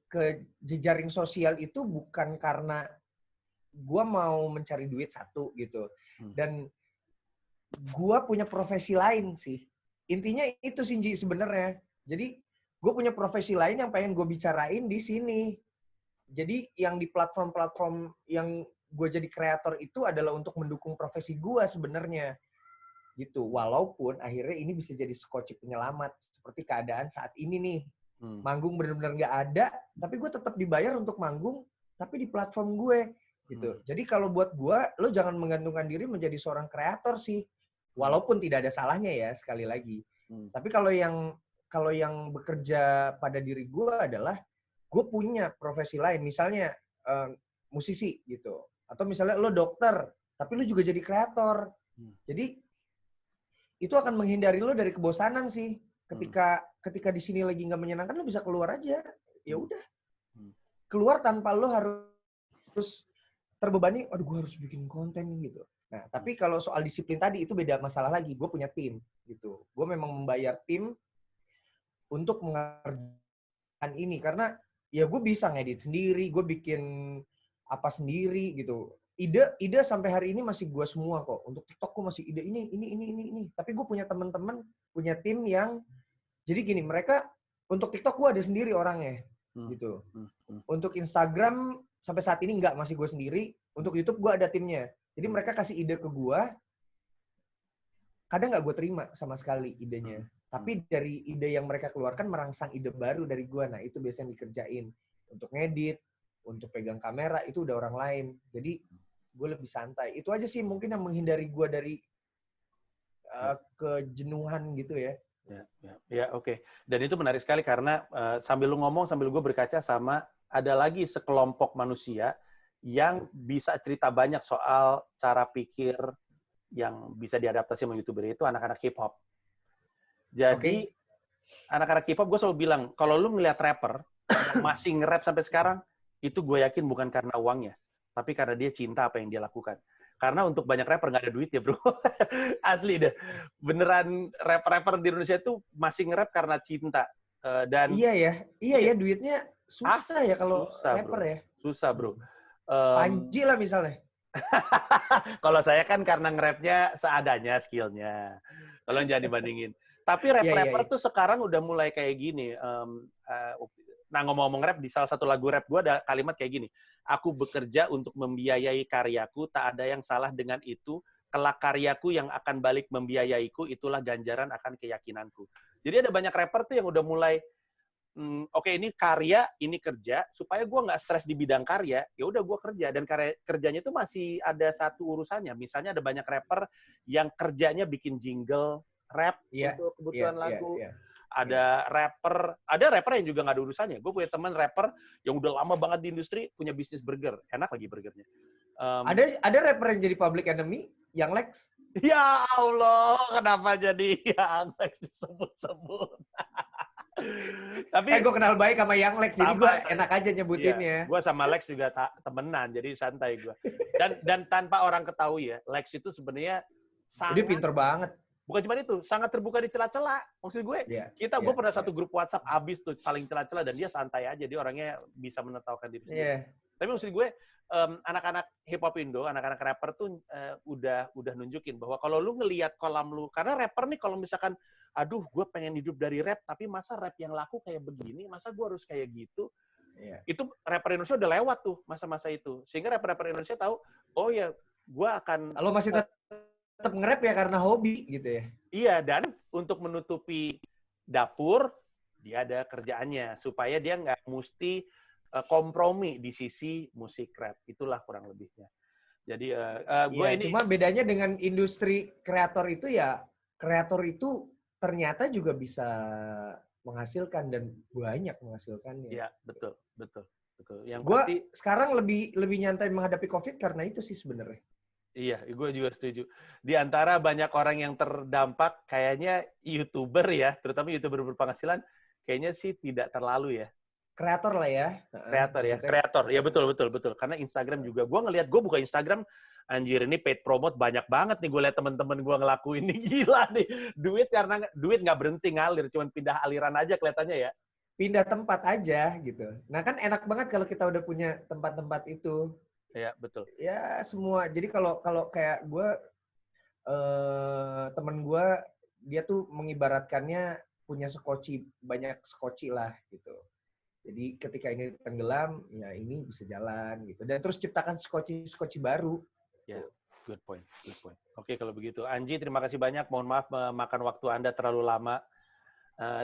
ke jejaring sosial itu bukan karena gua mau mencari duit satu gitu. Dan gua punya profesi lain sih. Intinya itu sih sebenarnya. Jadi gue punya profesi lain yang pengen gue bicarain di sini. Jadi yang di platform-platform yang gue jadi kreator itu adalah untuk mendukung profesi gue sebenarnya. Gitu. Walaupun akhirnya ini bisa jadi skoci penyelamat. Seperti keadaan saat ini nih. Manggung benar-benar nggak ada, tapi gue tetap dibayar untuk manggung, tapi di platform gue. Gitu. Jadi kalau buat gue, lo jangan menggantungkan diri menjadi seorang kreator sih. Walaupun tidak ada salahnya ya, sekali lagi. Tapi kalau yang bekerja pada diri gue adalah gue punya profesi lain, misalnya musisi gitu, atau misalnya lo dokter, tapi lo juga jadi kreator. Jadi itu akan menghindari lo dari kebosanan sih. Ketika di sini lagi nggak menyenangkan, lo bisa keluar aja. Ya udah, keluar tanpa lo harus terbebani. Aduh, gue harus bikin konten gitu. Nah, tapi kalau soal disiplin tadi itu beda masalah lagi. Gue punya tim gitu. Gue memang membayar tim untuk mengerjakan ini karena ya gue bisa ngedit sendiri, gue bikin apa sendiri gitu. Ide sampai hari ini masih gue semua kok. Untuk TikTok gue masih ide ini. Tapi gue punya teman-teman, punya tim yang jadi gini, mereka untuk TikTok gue ada sendiri orangnya gitu. Untuk Instagram sampai saat ini enggak, masih gue sendiri. Untuk YouTube gue ada timnya. Jadi mereka kasih ide ke gue, kadang nggak gue terima sama sekali idenya. Tapi dari ide yang mereka keluarkan merangsang ide baru dari gue. Nah itu biasanya dikerjain. Untuk ngedit, untuk pegang kamera, itu udah orang lain. Jadi gue lebih santai. Itu aja sih mungkin yang menghindari gue dari kejenuhan gitu ya. Ya, oke. Dan itu menarik sekali karena sambil lu ngomong, sambil gue berkaca sama ada lagi sekelompok manusia yang bisa cerita banyak soal cara pikir yang bisa diadaptasi sama YouTuber, itu anak-anak hip hop. Jadi anak-anak hip hop gue selalu bilang, kalau lu ngeliat rapper yang masih nge-rap sampai sekarang, itu gue yakin bukan karena uangnya, tapi karena dia cinta apa yang dia lakukan. Karena untuk banyak rapper nggak ada duit ya, bro. Asli deh. Beneran rapper di Indonesia itu masih nge-rap karena cinta. Dan Iya ya, duitnya susah ya kalau rapper bro. ya. Susah, bro. Panji lah misalnya. Kalau saya kan karena nge-rapnya seadanya skillnya. Tolong jangan dibandingin. Tapi rapper tuh sekarang udah mulai kayak gini. Nah, ngomong-ngomong rap, di salah satu lagu rap gue ada kalimat kayak gini. Aku bekerja untuk membiayai karyaku, tak ada yang salah dengan itu. Kelak karyaku yang akan balik membiayaiku, itulah ganjaran akan keyakinanku. Jadi ada banyak rapper tuh yang udah mulai, oke, ini karya, ini kerja, supaya gue nggak stres di bidang karya, ya udah gue kerja. Dan kerjanya itu masih ada satu urusannya. Misalnya ada banyak rapper yang kerjanya bikin jingle, rap untuk kebutuhan lagu. Ada rapper yang juga nggak ada urusannya. Gue punya teman rapper yang udah lama banget di industri, punya bisnis burger. Enak lagi burgernya. Ada rapper yang jadi public enemy, Yang Lex. Ya Allah, kenapa jadi Yang Lex disebut-sebut? Tapi gue kenal baik sama Yang Lex, jadi gue enak aja nyebutinnya. Iya, gue sama Lex juga temenan, jadi santai gue. Dan tanpa orang ketahui ya, Lex itu sebenarnya dia pinter banget. Bukan cuma itu, sangat terbuka di celah-celah. Maksud gue, gue pernah satu grup WhatsApp abis tuh saling celah-celah dan dia santai aja, dia orangnya bisa menertawakan diri sendiri. Tapi maksud gue, anak-anak hip hop Indo, anak-anak rapper tuh udah nunjukin bahwa kalau lu ngelihat kolam lu, karena rapper nih kalau misalkan, aduh gue pengen hidup dari rap, tapi masa rap yang laku kayak begini, masa gue harus kayak gitu? Itu rapper Indonesia udah lewat tuh masa-masa itu, sehingga rapper Indonesia tahu, oh ya, gue akan. Kalau masih tetap nge-rap ya karena hobi gitu ya. Iya, dan untuk menutupi dapur, dia ada kerjaannya supaya dia nggak mesti kompromi di sisi musik rap. Itulah kurang lebihnya. Jadi cuma bedanya dengan industri kreator itu ya, kreator itu ternyata juga bisa menghasilkan dan banyak menghasilkannya. Iya, betul. Yang gue sekarang lebih nyantai menghadapi COVID karena itu sih sebenarnya. Iya, gue juga setuju. Di antara banyak orang yang terdampak, kayaknya YouTuber ya, terutama YouTuber berpenghasilan, kayaknya sih tidak terlalu ya. Kreator lah ya. Kreator. Ya betul. Karena Instagram juga. Gue ngelihat, gue buka Instagram, anjir ini paid promote banyak banget nih. Gue lihat teman-teman gue ngelakuin ini, gila nih. Duit nggak berhenti ngalir, cuman pindah aliran aja kelihatannya ya. Pindah tempat aja gitu. Nah kan enak banget kalau kita udah punya tempat-tempat itu. Ya, betul. Ya, semua. Jadi kalau kayak gue, temen gue, dia tuh mengibaratkannya punya skoci, banyak skoci lah gitu. Jadi ketika ini tenggelam, ya ini bisa jalan gitu. Dan terus ciptakan skoci baru. Ya, good point. Oke, kalau begitu. Anji, terima kasih banyak. Mohon maaf memakan waktu Anda terlalu lama.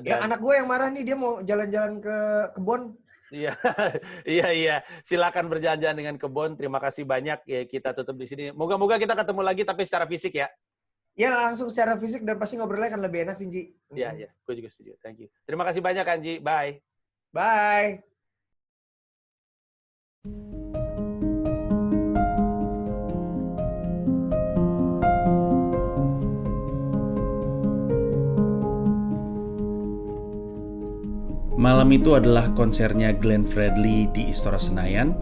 Ya, anak gue yang marah nih, dia mau jalan-jalan ke kebun. Iya. Silakan berjalan-jalan dengan kebun. Terima kasih banyak. Ya, kita tutup di sini. Moga-moga kita ketemu lagi tapi secara fisik ya. Ya, langsung secara fisik dan pasti ngobrolnya akan lebih enak sih, Ji. Iya. Gue juga setuju. Thank you. Terima kasih banyak, Anji. Bye. Bye. Malam itu adalah konsernya Glenn Fredly di Istora Senayan.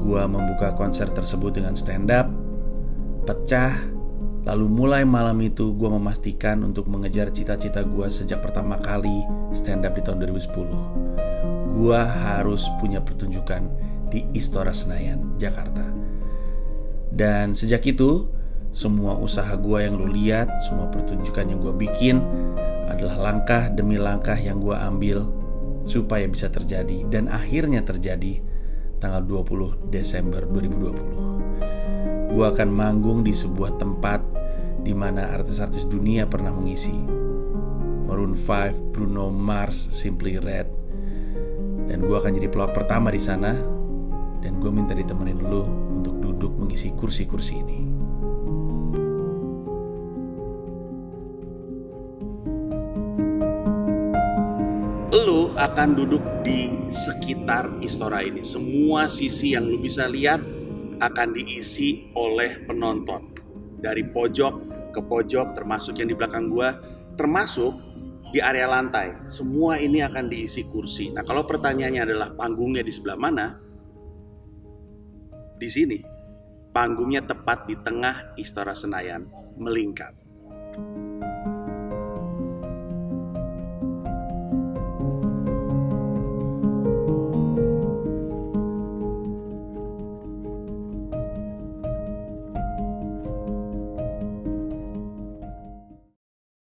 Gua membuka konser tersebut dengan stand up, pecah. Lalu mulai malam itu gua memastikan untuk mengejar cita-cita gua sejak pertama kali stand up di tahun 2010. Gua harus punya pertunjukan di Istora Senayan, Jakarta. Dan sejak itu, semua usaha gua yang lu lihat, semua pertunjukan yang gua bikin adalah langkah demi langkah yang gua ambil supaya bisa terjadi, dan akhirnya terjadi tanggal 20 Desember 2020. Gua akan manggung di sebuah tempat di mana artis-artis dunia pernah mengisi. Maroon 5, Bruno Mars, Simply Red. Dan gue akan jadi pelawak pertama di sana. Dan gue minta ditemenin lu untuk duduk mengisi kursi-kursi ini. Lu akan duduk di sekitar Istora ini. Semua sisi yang lu bisa lihat akan diisi oleh penonton. Dari pojok ke pojok, termasuk yang di belakang gua, termasuk di area lantai. Semua ini akan diisi kursi. Nah, kalau pertanyaannya adalah panggungnya di sebelah mana? Di sini. Panggungnya tepat di tengah Istora Senayan, melingkar.